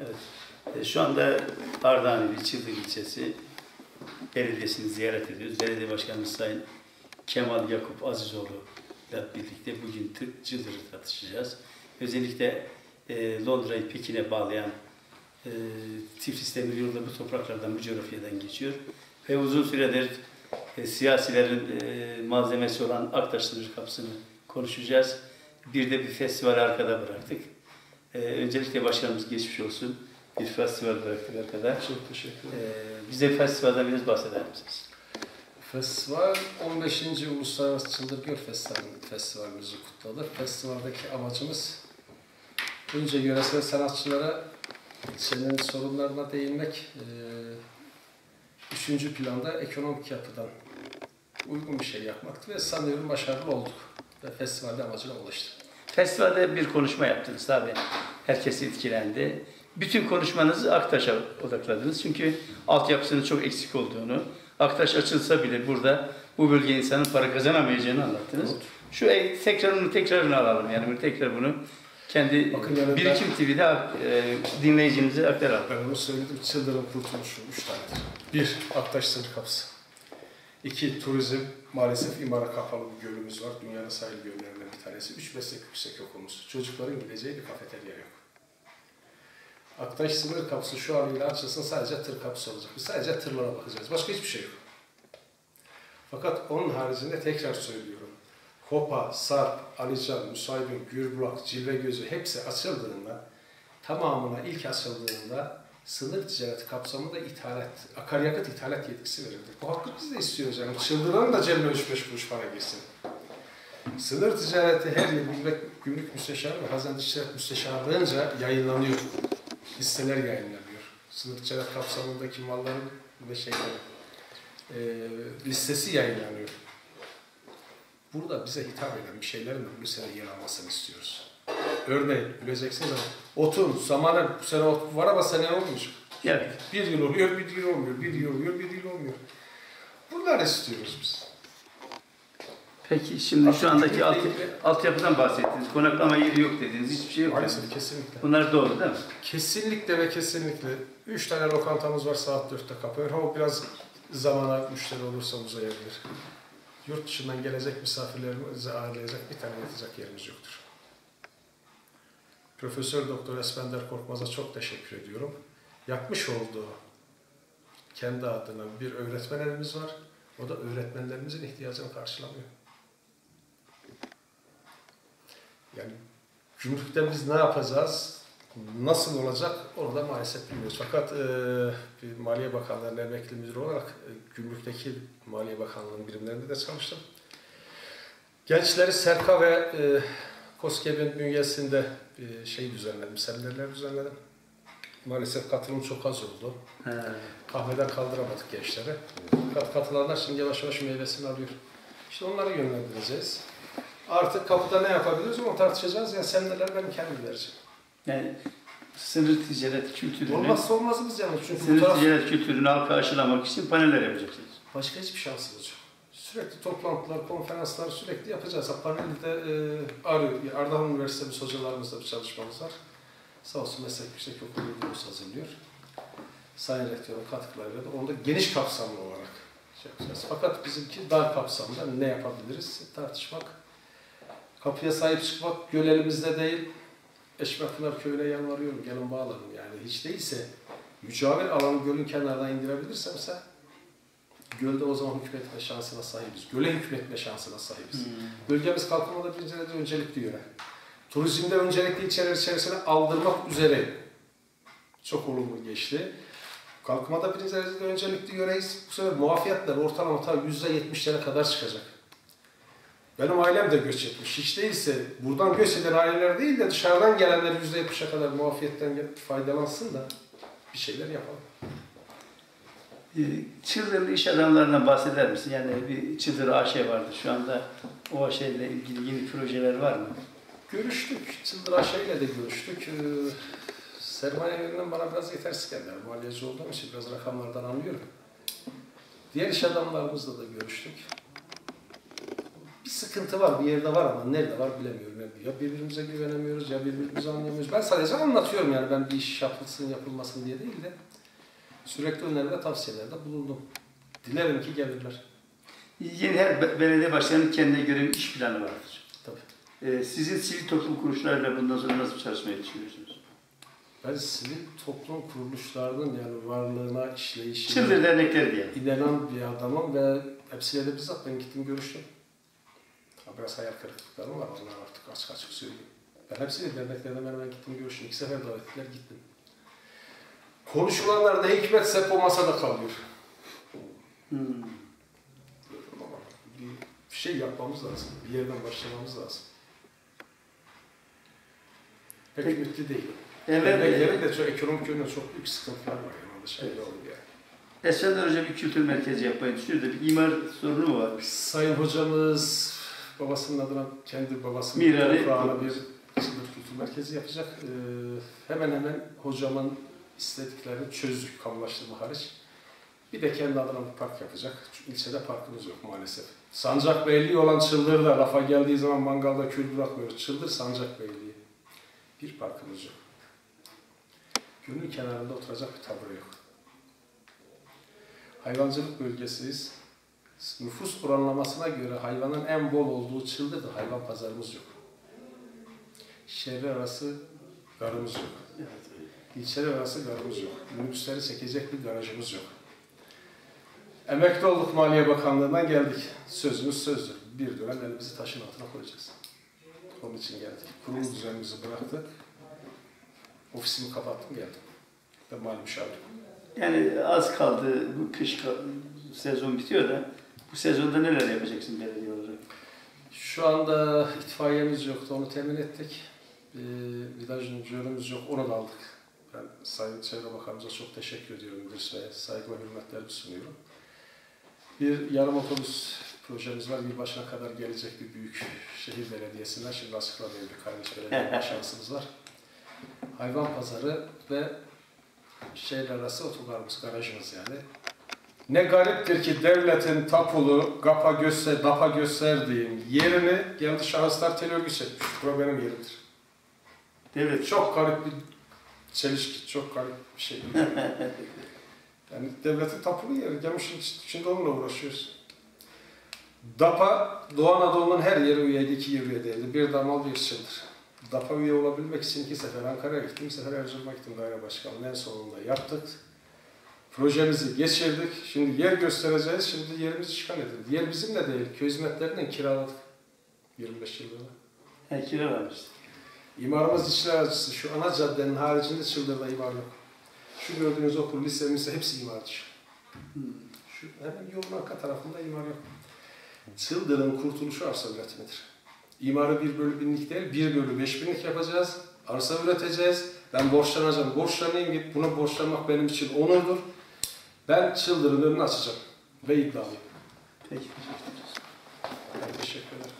Evet. Şu anda Ardahan ili Çıldır ilçesi belediyesini ziyaret ediyoruz. Belediye Başkanımız Sayın Kemal Yakup Azizoğlu ile birlikte bugün Çıldır'ı tartışacağız. Özellikle Londra'yı Pekin'e bağlayan Tiflis Demiryolu da bu topraklardan, bu coğrafyadan geçiyor. Ve uzun süredir siyasilerin malzemesi olan Aktaş Sınır Kapısı'nı konuşacağız. Bir de bir festival arkada bıraktık. Öncelikle başkanımız geçmiş olsun. Bir festival bıraktık arkada. Çok teşekkür ederim. Bize festivalden biraz bahseder misiniz? Festival 15. Uluslararası Çıldır Göl Festivalimizi kutladık. Festivaldeki amacımız önce yöresel sanatçılara ilçelerin sorunlarına değinmek, üçüncü planda ekonomik yapıdan uygun bir şey yapmaktı ve sanıyorum başarılı olduk ve festivalde amacına ulaştık. Festivalde bir konuşma yaptınız tabii. Herkes etkilendi. Bütün konuşmanızı Aktaş'a odakladınız. Çünkü altyapısının çok eksik olduğunu, Aktaş açılsa bile burada bu bölge insanın para kazanamayacağını anlattınız. Evet. Şu tekrarını alalım. Yani bunu tekrar bunu kendi Birikim TV'de dinleyicimize aktaralım. Ben onu söyledim. Çıldır'ın kurtuluşu 3 tanedir. 1. Aktaş Sınır Kapısı. 2. Turizm. Maalesef imara kapalı bir gölümüz var. Dünyanın sahil göllerinden bir tanesi. 3. Meslek yüksekokulumuz. Çocukların gideceği bir kafeterya yok. Aktaş Sınır Kapısı şu anıyla açılsın, sadece tır kapısı olacak. Biz sadece tırlara bakacağız. Başka hiçbir şey yok. Fakat onun haricinde tekrar söylüyorum. Hopa, Sarp, Alican, Müsaybin, Gürbulak, Cilvegözü hepsi açıldığında, tamamına ilk açıldığında sınır ticareti kapsamında akaryakıt ithalat yetkisi verildi. Bu hakkı biz de istiyoruz yani. Çıldıranın da cebine 3-5 kuruş para girsin. Sınır ticareti her yıl Gümrük Müsteşarı ve Hazine Ticaret Müsteşarlığınca yayınlanıyor. Listeler yayınlanıyor. Sınır ticaret kapsamındaki malların ve listesi yayınlanıyor. Burada bize hitap eden bir şeylerin bu sene yer almasını istiyoruz. Örneğin bileceksiniz ama otun, zamanı bu sene ot var ama sene olmuş. Evet. Bir yıl oluyor, bir yıl olmuyor, bir yıl oluyor, bir yıl olmuyor. Bunları istiyoruz biz. Peki şimdi şu andaki altyapıdan bahsettiniz. Konaklama yeri yok dediniz. Hiçbir şey yok. Maalesef, kesinlikle. Bunlar doğru değil mi? Kesinlikle ve kesinlikle. 3 tane lokantamız var, saat 4'te kapıyor. Ama biraz zamana müşteri olursa uzayabilir. Yurt dışından gelecek misafirlerimizi ağırlayacak bir tane yatacak yerimiz yoktur. Profesör Doktor Esbender Korkmaz'a çok teşekkür ediyorum. Yapmış olduğu kendi adına bir öğretmen evimiz var. O da öğretmenlerimizin ihtiyacını karşılamıyor. Yani gümrükte biz ne yapacağız, nasıl olacak onu da maalesef bilmiyoruz. Fakat bir Maliye Bakanlığı'nın emekli müdürü olarak gümrükteki Maliye Bakanlığı'nın birimlerinde de çalıştım. Gençleri Serka ve KOSGEB'in bünyesinde düzenledim, seminerler düzenledim. Maalesef katılım çok az oldu. Kahveden kaldıramadık gençleri. Katılanlar şimdi yavaş yavaş meyvesini alıyor. İşte onları yönlendireceğiz. Artık kapıda ne yapabiliriz onu tartışacağız. Yani seminerler benim kendim vereceğim. Yani sınır ticaret kültürünü... Olmazsa olmazımız yani. Çünkü sınır ticaret kültürünü halka aşılamak için paneller yapacaksınız. Başka hiçbir şansımız yok. Sürekli toplantılar, konferanslar sürekli yapacağız. Panelde Ardahan Üniversitemiz hocalarımızla bir çalışmamız var. Sağ olsun Meslek Yüksekokulu Yurdumuz hazırlıyor. Sayın Rektörün katkılarıyla da onu da geniş kapsamlı olarak yapacağız. Fakat bizimki dar kapsamda ne yapabiliriz tartışmak. Kapıya sahip çıkmak göl elimizde değil. Eşmekpınar köyüne yalvarıyorum, gelin bağlanın yani. Hiç değilse mücavir alanı gölün kenarına indirebilirsemse gölde o zaman hükmetme şansına sahibiz. Göle hükmetme şansına sahibiz. Bölgemiz kalkınmada birinci derece öncelikli yöre. Turizmde öncelikli içerisine aldırmak üzere çok olumlu geçti. Kalkınmada birinci derecede öncelikli yöreyiz. Bu sefer muafiyetler ortalama %70'lere kadar çıkacak. Benim ailem de göç etmiş. Hiç değilse buradan göç eden aileler değil de dışarıdan gelenler %70'e kadar muafiyetten faydalansın da bir şeyler yapalım. Çıldırlı iş adamlarından bahseder misin? Yani bir Çıldır AŞ vardı. Şu anda o AŞ ile ilgili yeni projeler var mı? Görüştük. Çıldır AŞ ile de görüştük. Sermayelerinden bana biraz yetersiz geldiler. Maliyeci olduğum için biraz rakamlardan anlıyorum. Diğer iş adamlarımızla da görüştük. bir sıkıntı var, bir yerde var ama nerede var bilemiyorum. Yani ya birbirimize güvenemiyoruz, ya birbirimizi anlayamıyoruz. Ben sadece anlatıyorum yani, ben bir iş yapılsın, yapılmasın diye değil de sürekli öneri ve tavsiyelerde bulundum. Dilerim ki gelirler. Yeni her belediye başkanının kendine göre bir iş planı vardır. Tabii. Sizin sivil toplum kuruluşlarıyla bundan sonra nasıl çalışmayı düşünüyorsunuz? Ben sivil toplum kuruluşlarının yani varlığına, işleyişine Çıldır dernekleri diye. inanan bir adamım ve hepsiyle de bizzat ben gittim görüştüm. Biraz hayal kırıklıklarım var, onlar artık açık açık söyleyeyim. Ben hepsiyle derneklerden ben gittim görüştüm. 2 sefer davet ettiler, gittim. Konuşulanlar da hikmetse hep o masada kalıyor. Ama bir şey yapmamız lazım, bir yerden başlamamız lazım. Pek ümitli değilim. Derneklerin de çok ekonomik yönde çok büyük sıkıntılar var yani, orada şeyler oluyor yani. Esfender Hoca bir kültür merkezi yapmayı düşünüyor da bir imar sorunu mu var? Sayın hocamız babasının adına, kendi babasının toprağına bir kültür merkezi yapacak. Hemen hemen hocamın istediklerini çözdük, kamulaştırma hariç. Bir de kendi adına bir park yapacak. Çünkü ilçede parkımız yok maalesef. Sancakbeyliği olan Çıldır'da lafa geldiği zaman mangalda kül bırakmıyoruz. Çıldır Sancakbeyliği. Bir parkımız yok. Gölün kenarında oturacak bir tabure yok. Hayvancılık bölgesiyiz. Nüfus oranlamasına göre hayvanın en bol olduğu Çıldır'da hayvan pazarımız yok. Şehirler arası garımız yok. İlçeler arası garımız yok. Minibüsleri çekecek bir garajımız yok. Emekli olduk, Maliye Bakanlığı'ndan geldik. Sözümüz sözdür. Bir dönem elimizi taşın altına koyacağız. Onun için geldik. Kurulu düzenimizi bıraktık. Ofisimi kapattım, geldim. Ben mali müşavirim. Yani az kaldı, bu kış sezon bitiyor da bu sezonda neler yapacaksın belediye olarak? Şu anda itfaiyemiz yoktu, onu temin ettik. Vidajörümüz yok, onu da aldık. Ben Sayın Çevre Bakanımıza çok teşekkür ediyorum. Bey, saygı ve hürmetlerimi sunuyorum. Bir yarım otobüs projemiz var. Yılbaşına kadar gelecek bir büyük şehir belediyesinden. Şimdi açıklamayayım, bir kardeş belediye şansımız var. Hayvan pazarı ve şehir arası otogarımız, garajımız yani. Ne gariptir ki devletin tapulu, dapa gösterdiğim yerini geldi şahıslar tel örgü çekmiş. Bu benim yerimdir. Devlet Çok garip bir çelişki, çok garip bir şey. Yani devletin tapulu yeri, gelmişin şimdi onunla uğraşıyoruz. DAP'a, Doğu Anadolu'nun her yeri üyeydi, 2 yıl üye değildi. Bir damal, bir Çıldır. DAP'a üye olabilmek için 2 sefer Ankara'ya gittim, 2 sefer Erzurum'a gittim daire başkanlığı. En sonunda yaptık. Projemizi geçirdik. Şimdi yer göstereceğiz, şimdi yerimiz işgal edildi. Yer bizim de değil, köy hizmetlerinden kiraladık. 25 yılda. Kiralamış. İmarımız içler acısı. Şu ana caddenin haricinde Çıldır'da imar yok. Şu gördüğünüz okul, lisemiz hepsi imarcı. Şu hemen yolun arka tarafında imar yok. Çıldır'ın kurtuluşu arsa üretimidir. İmarı 1/1000'lik değil, 1/5000'lik yapacağız. Arsa üreteceğiz. Ben borçlanacağım. Borçlanayım git. Buna borçlanmak benim için onurdur. Ben Çıldır'ın önünü açacağım. Ve iddialıyım. Peki. Ben teşekkür ederim.